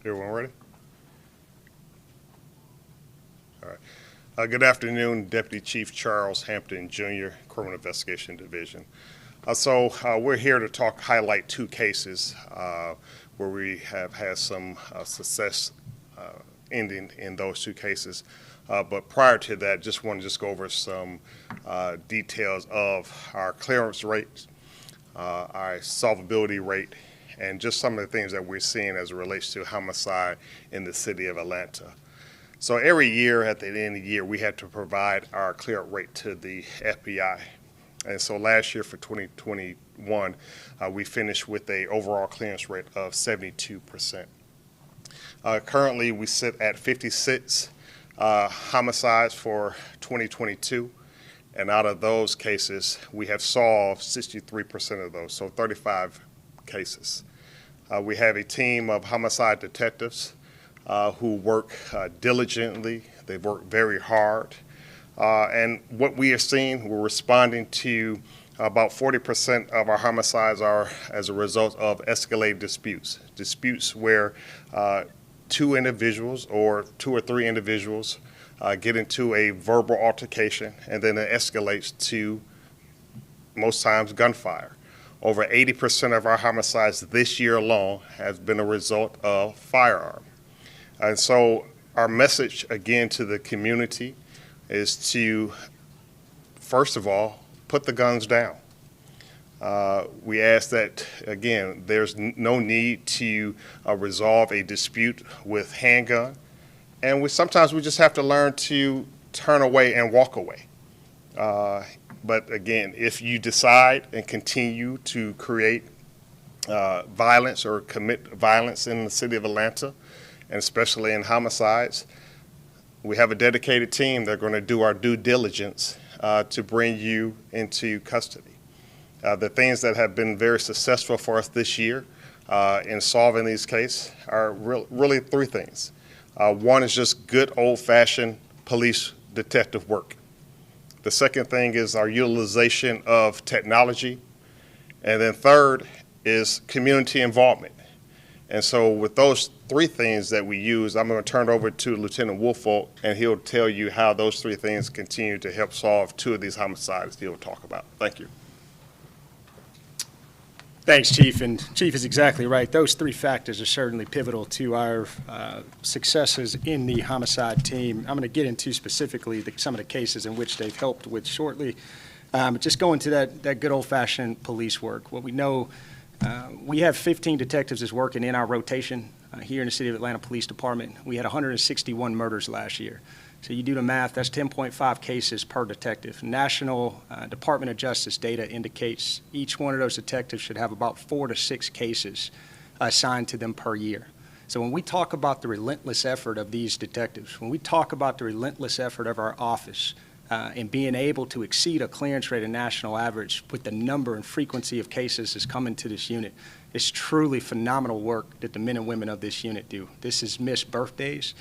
Everyone ready? All right. Good afternoon, Deputy Chief Charles Hampton, Jr., Criminal Investigation Division. We're here to highlight two cases where we have had some success ending in those two cases. But prior to that, just want to go over some details of our clearance rate, our solvability rate, and just some of the things that we're seeing as it relates to homicide in the city of Atlanta. So every year at the end of the year, we had to provide our clearance rate to the FBI. And so last year for 2021, we finished with an overall clearance rate of 72%. Currently, we sit at 56 homicides for 2022. And out of those cases, we have solved 63% of those, so 35 cases. We have a team of homicide detectives who work diligently. They've worked very hard. And what we are seeing, we're responding to about 40% of our homicides are as a result of escalated disputes where two individuals or two or three individuals get into a verbal altercation, and then it escalates to, most times, gunfire. Over 80% of our homicides this year alone has been a result of firearm. And so our message, again, to the community is to, first of all, put the guns down. We ask that, again, there's no need to resolve a dispute with handgun. And sometimes we just have to learn to turn away and walk away. But again, if you decide and continue to create violence or commit violence in the city of Atlanta, and especially in homicides, we have a dedicated team that are going to do our due diligence to bring you into custody. The things that have been very successful for us this year in solving these cases are really three things. One is just good old-fashioned police detective work. The second thing is our utilization of technology. And then third is community involvement. And so with those three things that we use, I'm going to turn it over to Lieutenant Woolfolk, and he'll tell you how those three things continue to help solve two of these homicides he'll talk about. Thank you. Thanks, Chief. And Chief is exactly right. Those three factors are certainly pivotal to our successes in the homicide team. I'm going to get into specifically some of the cases in which they've helped with shortly. Just going to that good old-fashioned police work. What we know, we have 15 detectives that's working in our rotation here in the City of Atlanta Police Department. We had 161 murders last year. So you do the math, that's 10.5 cases per detective. National Department of Justice data indicates each one of those detectives should have about 4 to 6 cases assigned to them per year. So when we talk about the relentless effort of these detectives, when we talk about the relentless effort of our office in being able to exceed a clearance rate of national average with the number and frequency of cases that's come into this unit, it's truly phenomenal work that the men and women of this unit do. This is missed birthdays.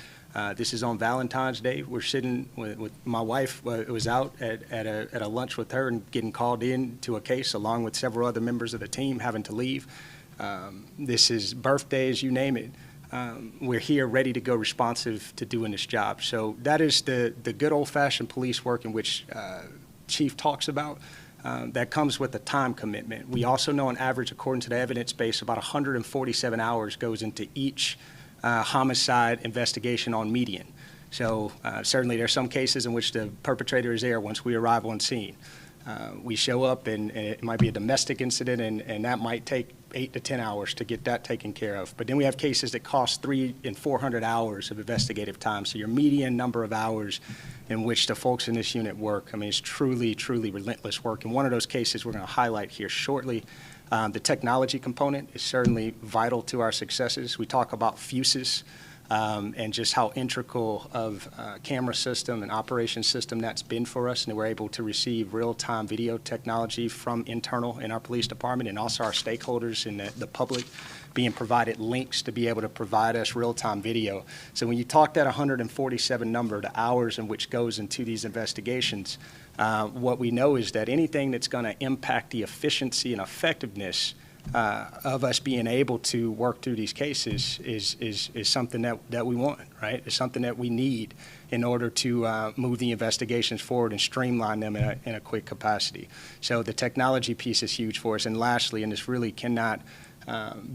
This is on Valentine's Day. We're sitting with my wife. Was out at a lunch with her and getting called in to a case along with several other members of the team having to leave. This is birthdays, you name it. We're here ready to go, responsive to doing this job. So that is the good old-fashioned police work in which Chief talks about. That comes with a time commitment. We also know on average, according to the evidence base, about 147 hours goes into each homicide investigation on median. So certainly there are some cases in which the perpetrator is there once we arrive on scene. We show up and it might be a domestic incident and that might take 8 to 10 hours to get that taken care of. But then we have cases that cost 300 and 400 hours of investigative time. So your median number of hours in which the folks in this unit work, I mean, it's truly, truly relentless work. And one of those cases we're going to highlight here shortly. The technology component is certainly vital to our successes. We talk about fuses and just how integral of camera system and operation system that's been for us, and we're able to receive real-time video technology from internal in our police department and also our stakeholders and the public being provided links to be able to provide us real-time video. So when you talk that 147 number, the hours in which goes into these investigations, what we know is that anything that's going to impact the efficiency and effectiveness of us being able to work through these cases is something that we want, right? It's something that we need in order to move the investigations forward and streamline them in a quick capacity. So the technology piece is huge for us. And lastly, and this really cannot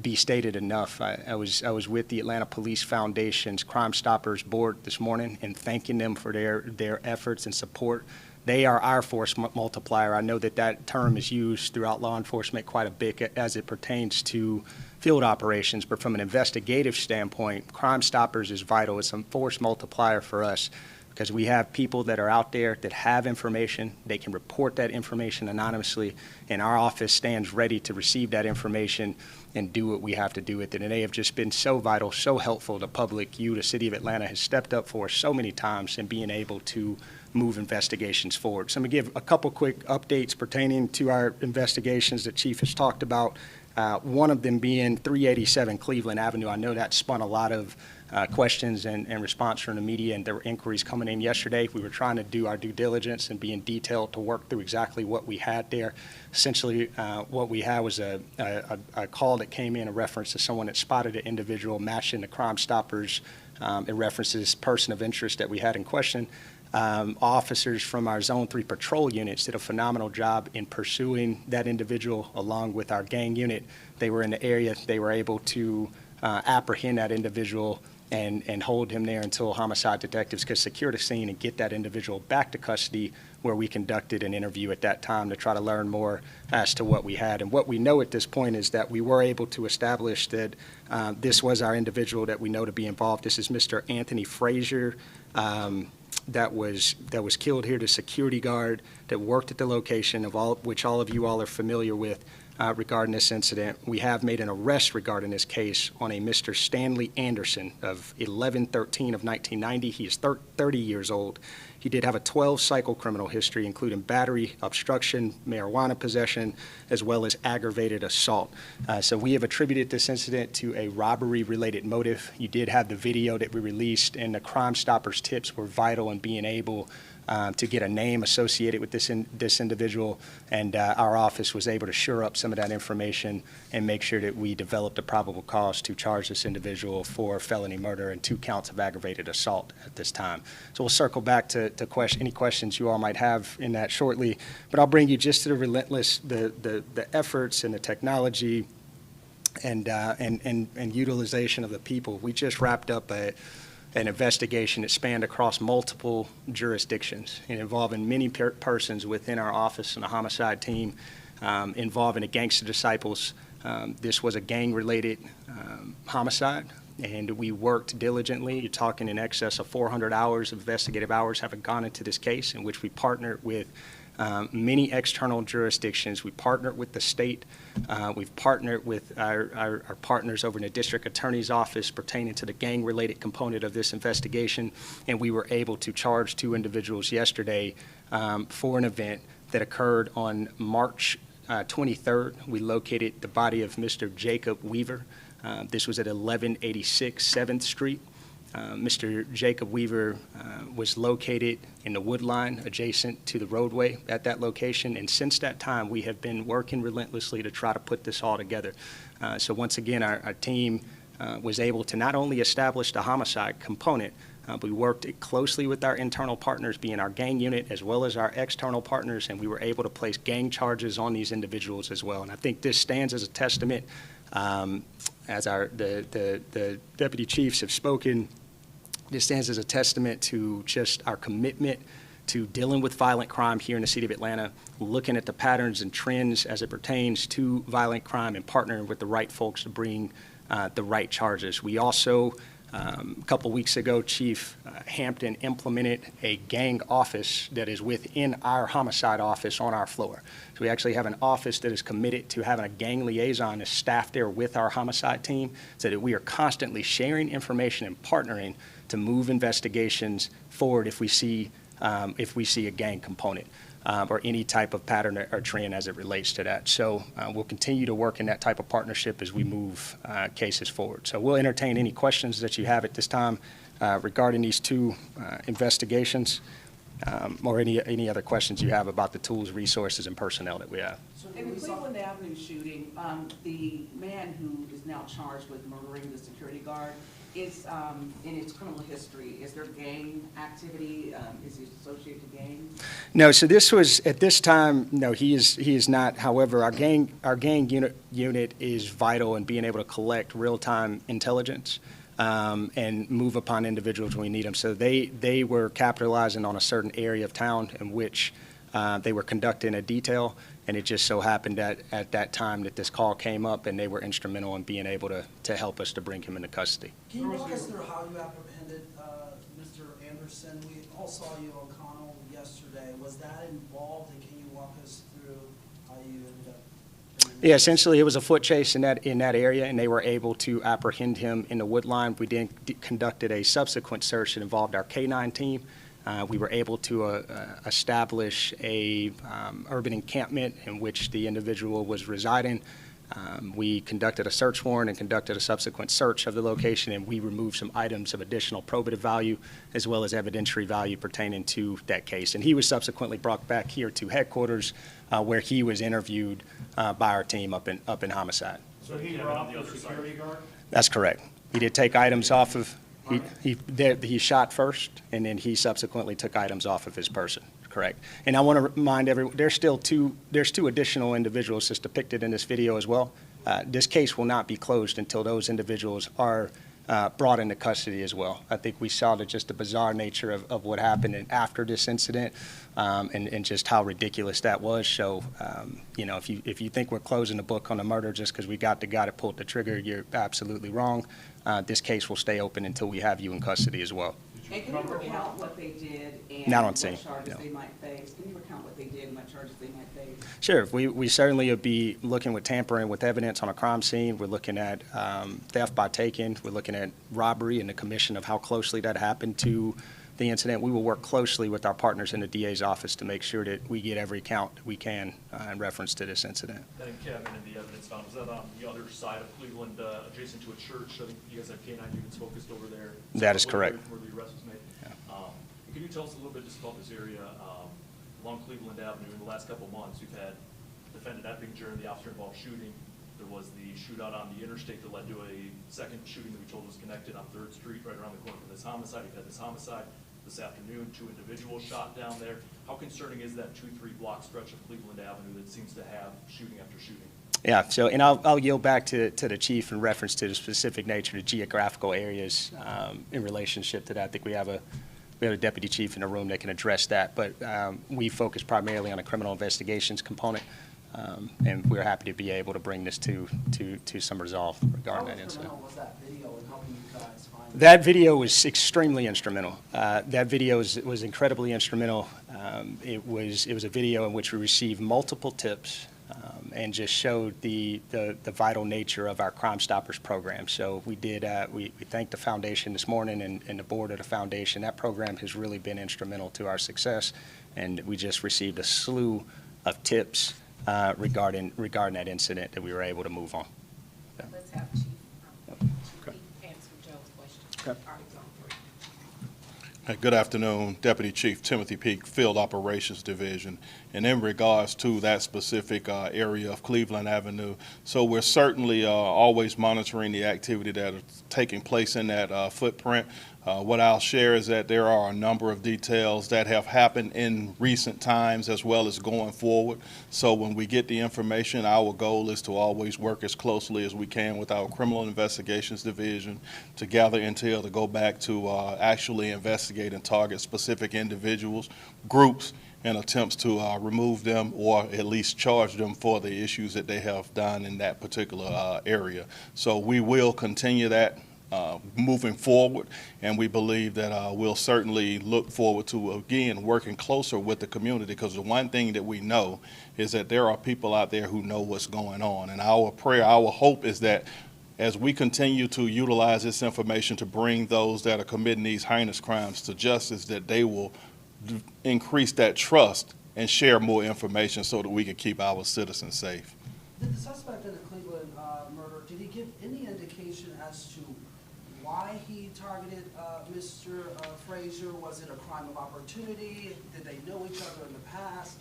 be stated enough, I was with the Atlanta Police Foundation's Crime Stoppers Board this morning and thanking them for their efforts and support. They are our force multiplier. I know that term is used throughout law enforcement quite a bit as it pertains to field operations, but from an investigative standpoint, Crime Stoppers is vital. It's a force multiplier for us because we have people that are out there that have information. They can report that information anonymously, and our office stands ready to receive that information and do what we have to do with it. And they have just been so vital, so helpful to public. You, the City of Atlanta, has stepped up for us so many times in being able to move investigations forward. So I'm going to give a couple quick updates pertaining to our investigations that Chief has talked about. One of them being 387 Cleveland Avenue. I know that spun a lot of questions and response from the media, and there were inquiries coming in yesterday. We were trying to do our due diligence and be in detail to work through exactly what we had there. Essentially, what we had was a call that came in, a reference to someone that spotted an individual matching the Crime Stoppers. It references person of interest that we had in question. Officers from our Zone 3 patrol units did a phenomenal job in pursuing that individual along with our gang unit. They were in the area. They were able to apprehend that individual and hold him there until homicide detectives could secure the scene and get that individual back to custody, where we conducted an interview at that time to try to learn more as to what we had. And what we know at this point is that we were able to establish that this was our individual that we know to be involved. This is Mr. Anthony Frazier. That was killed here, the security guard that worked at the location, which all of you all are familiar with regarding this incident. We have made an arrest regarding this case on a Mr. Stanley Anderson of 11/13 of 1990. He is 30 years old. He did have a 12-cycle criminal history, including battery, obstruction, marijuana possession, as well as aggravated assault. So we have attributed this incident to a robbery-related motive. You did have the video that we released, and the Crime Stoppers tips were vital in being able to get a name associated with this individual, and our office was able to shore up some of that information and make sure that we developed a probable cause to charge this individual for felony murder and 2 counts of aggravated assault at this time. So we'll circle back to any questions you all might have in that shortly, but I'll bring you just to the relentless, the efforts and the technology and utilization of the people. We just wrapped up an investigation that spanned across multiple jurisdictions and involving many persons within our office and the homicide team, involving the Gangster Disciples. This was a gang-related homicide, and we worked diligently. You're talking in excess of 400 hours of investigative hours have gone into this case, in which we partnered with many external jurisdictions. We partnered with the state. We've partnered with our partners over in the district attorney's office pertaining to the gang-related component of this investigation, and we were able to charge 2 individuals yesterday for an event that occurred on March 23rd. We located the body of Mr. Jacob Weaver. This was at 1186 7th Street. Mr. Jacob Weaver was located in the wood line adjacent to the roadway at that location, and since that time we have been working relentlessly to try to put this all together. So once again, our team was able to not only establish the homicide component, but we worked closely with our internal partners, being our gang unit, as well as our external partners, and we were able to place gang charges on these individuals as well. And I think this stands as a testament, as the deputy chiefs have spoken. This stands as a testament to just our commitment to dealing with violent crime here in the city of Atlanta, looking at the patterns and trends as it pertains to violent crime and partnering with the right folks to bring the right charges. We also, a couple weeks ago, Chief Hampton implemented a gang office that is within our homicide office on our floor. So we actually have an office that is committed to having a gang liaison as staff there with our homicide team, so that we are constantly sharing information and partnering to move investigations forward if we see a gang component or any type of pattern or trend as it relates to that. So we'll continue to work in that type of partnership as we move cases forward. So we'll entertain any questions that you have at this time regarding these 2 investigations. or any other questions you have about the tools, resources, and personnel that we have. In the Cleveland Avenue shooting, the man who is now charged with murdering the security guard is, in his criminal history, is there gang activity? Is he associated to gangs? No, so this was, at this time, no, he is not. However, our gang unit is vital in being able to collect real-time intelligence and move upon individuals when we need them. So they were capitalizing on a certain area of town in which they were conducting a detail, and it just so happened that at that time that this call came up, and they were instrumental in being able to help us to bring him into custody. Can you walk us through how you apprehended Mr. Anderson? We all saw you on O'Connell yesterday. Was that involved, and can you walk us through how you ended up? Yeah, essentially, it was a foot chase in that area, and they were able to apprehend him in the wood line. We then conducted a subsequent search that involved our K-9 team. We were able to establish a urban encampment in which the individual was residing. We conducted a search warrant and conducted a subsequent search of the location, and we removed some items of additional probative value as well as evidentiary value pertaining to that case. And he was subsequently brought back here to headquarters where he was interviewed by our team up in Homicide. So he robbed the security guard? That's correct. He did take items off of, he shot first, and then he subsequently took items off of his person. Correct. And I want to remind everyone, there's two additional individuals that's depicted in this video as well. This case will not be closed until those individuals are brought into custody as well. I think we saw just the bizarre nature of what happened after this incident, and just how ridiculous that was. So, if you think we're closing the book on the murder just because we got the guy that pulled the trigger, you're absolutely wrong. This case will stay open until we have you in custody as well. And can you recount what they did and Not on what scene, charges no. they might face? Can you recount what they did and what charges they might face? Sure. We certainly would be looking with tampering with evidence on a crime scene. We're looking at theft by taking. We're looking at robbery and the commission of how closely that happened to the incident. We will work closely with our partners in the DA's office to make sure that we get every count we can in reference to this incident. That encampment and the evidence found, was that on the other side of Cleveland, adjacent to a church? I think you guys have K-9 units focused over there. That is correct. Where the arrest was made. Can you tell us a little bit just about this area along Cleveland Avenue? In the last couple of months, you've had defendant Eppinger and the officer-involved shooting. There was the shootout on the interstate that led to a second shooting that we told was connected on 3rd Street, right around the corner from this homicide. You've had this homicide this afternoon, 2 individuals shot down there. How concerning is that 2-3 block stretch of Cleveland Avenue that seems to have shooting after shooting? Yeah, so, and I'll yield back to the chief in reference to the specific nature of the geographical areas in relationship to that. I think we have a deputy chief in the room that can address that, but we focus primarily on a criminal investigations component, and we're happy to be able to bring this to some resolve regarding that incident. How was that video in helping you guys find? That video was extremely instrumental. That video was incredibly instrumental. It was a video in which we received multiple tips and just showed the vital nature of our Crime Stoppers program. So we did, we thanked the foundation this morning and the board of the foundation. That program has really been instrumental to our success, and we just received a slew of tips regarding that incident that we were able to move on. So. Let's have Chief answer Joe's question. Okay. All right, John. Good afternoon, Deputy Chief Timothy Peak, Field Operations Division. And in regards to that specific area of Cleveland Avenue, so we're certainly always monitoring the activity that is taking place in that footprint. What I'll share is that there are a number of details that have happened in recent times as well as going forward. So when we get the information, our goal is to always work as closely as we can with our Criminal Investigations Division to gather intel to go back to actually investigate and target specific individuals, groups, and attempts to remove them or at least charge them for the issues that they have done in that particular area. So we will continue that moving forward, and we believe that we'll certainly look forward to, again, working closer with the community, because the one thing that we know is that there are people out there who know what's going on. And our prayer, our hope is that as we continue to utilize this information to bring those that are committing these heinous crimes to justice, that they will increase that trust and share more information so that we can keep our citizens safe. Did the suspect in the Cleveland murder, did he give any indication as to why he targeted Mr. Frazier? Was it a crime of opportunity? Did they know each other in the past?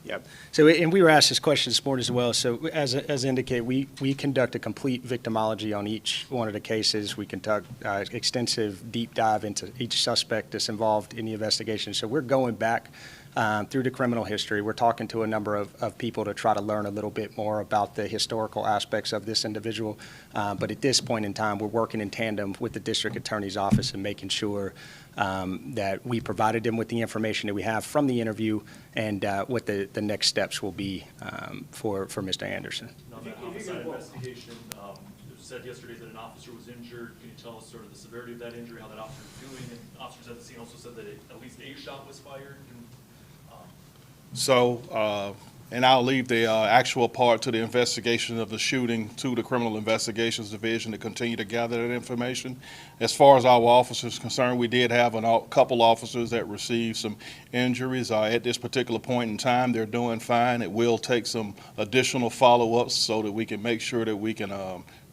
Yep. So, and we were asked this question this morning as well. So as indicated, we conduct a complete victimology on each one of the cases. We conduct extensive deep dive into each suspect that's involved in the investigation. So we're going back through the criminal history. We're talking to a number of people to try to learn a little bit more about the historical aspects of this individual. But at this point in time, we're working in tandem with the district attorney's office and making sure that we provided them with the information that we have from the interview and what the next steps will be for Mr. Anderson. Now, that homicide investigation, it was said yesterday that an officer was injured. Can you tell us sort of the severity of that injury, how that officer is doing? And officers at the scene also said that at least a shot was fired. So, and I'll leave the actual part to the investigation of the shooting to the Criminal Investigations Division to continue to gather that information. As far as our officers concerned, we did have a couple officers that received some injuries. At this particular point in time, they're doing fine. It will take some additional follow-ups so that we can make sure that we can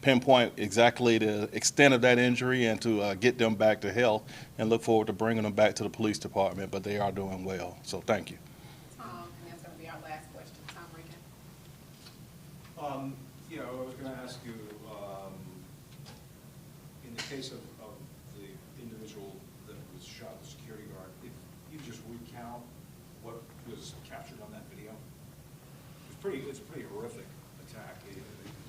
pinpoint exactly the extent of that injury and to get them back to health, and look forward to bringing them back to the police department, but they are doing well. So thank you. And that's gonna be our last question. Tom Regan. Yeah, I was going to ask you, in the case of the individual that was shot, the security guard, if you just recount what was captured on that video, it's a pretty horrific attack.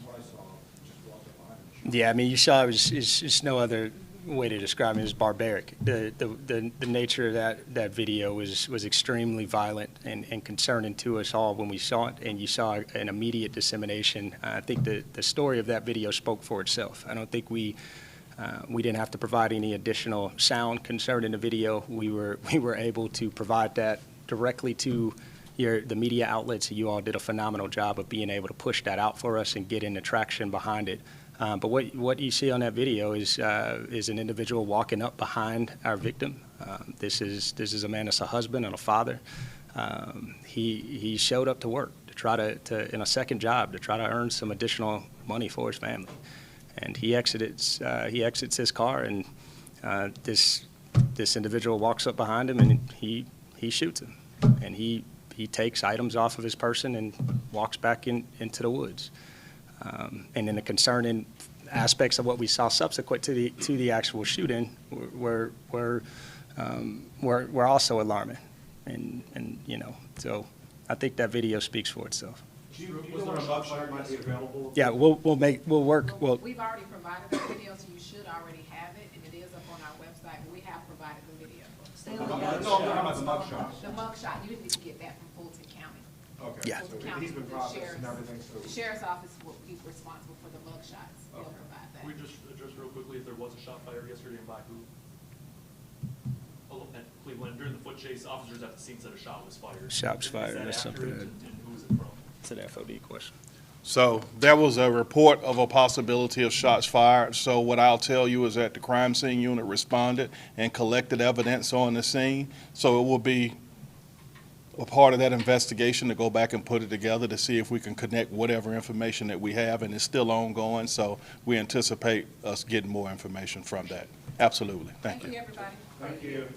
What I saw, just walked up behind him and shot. Yeah, I mean, you saw it's no other way to describe it. It was barbaric. The nature of that video was extremely violent and concerning to us all when we saw it, and you saw an immediate dissemination. I think the story of that video spoke for itself. I don't think we didn't have to provide any additional sound concerning the video. We were able to provide that directly to the media outlets. You all did a phenomenal job of being able to push that out for us and get in the traction behind it. But what you see on that video is an individual walking up behind our victim. This is a man that's a husband and a father. He showed up to work to try to in a second job to try to earn some additional money for his family, and he exits his car, and this individual walks up behind him and he shoots him, and he takes items off of his person and walks back into the woods. And then the concerning aspects of what we saw subsequent to the actual shooting were also alarming, and so I think that video speaks for itself. Was there a mugshot might be available? Yeah, we'll work. We've already provided the video, so you should already have it, and it is up on our website. We have provided the video. No, how about the mugshot? The mugshot, you need to get that from Fulton County. Okay. Yeah. So Fulton County, he's been the processed sheriff's- and everything, so. The sheriff's office will be responsible for the mugshots. They'll Okay. provide that. Can we just address real quickly if there was a shot fired yesterday and by who? At Cleveland, during the foot chase, officers at the scene said a shot was fired. Shot was fired, Is that that's something accurate, that- and who was it from? It's an FOD question. So there was a report of a possibility of shots fired. So what I'll tell you is that the crime scene unit responded and collected evidence on the scene. So it will be a part of that investigation to go back and put it together to see if we can connect whatever information that we have, and it's still ongoing. So we anticipate us getting more information from that. Absolutely. Thank you. Thank you, everybody. Thank you.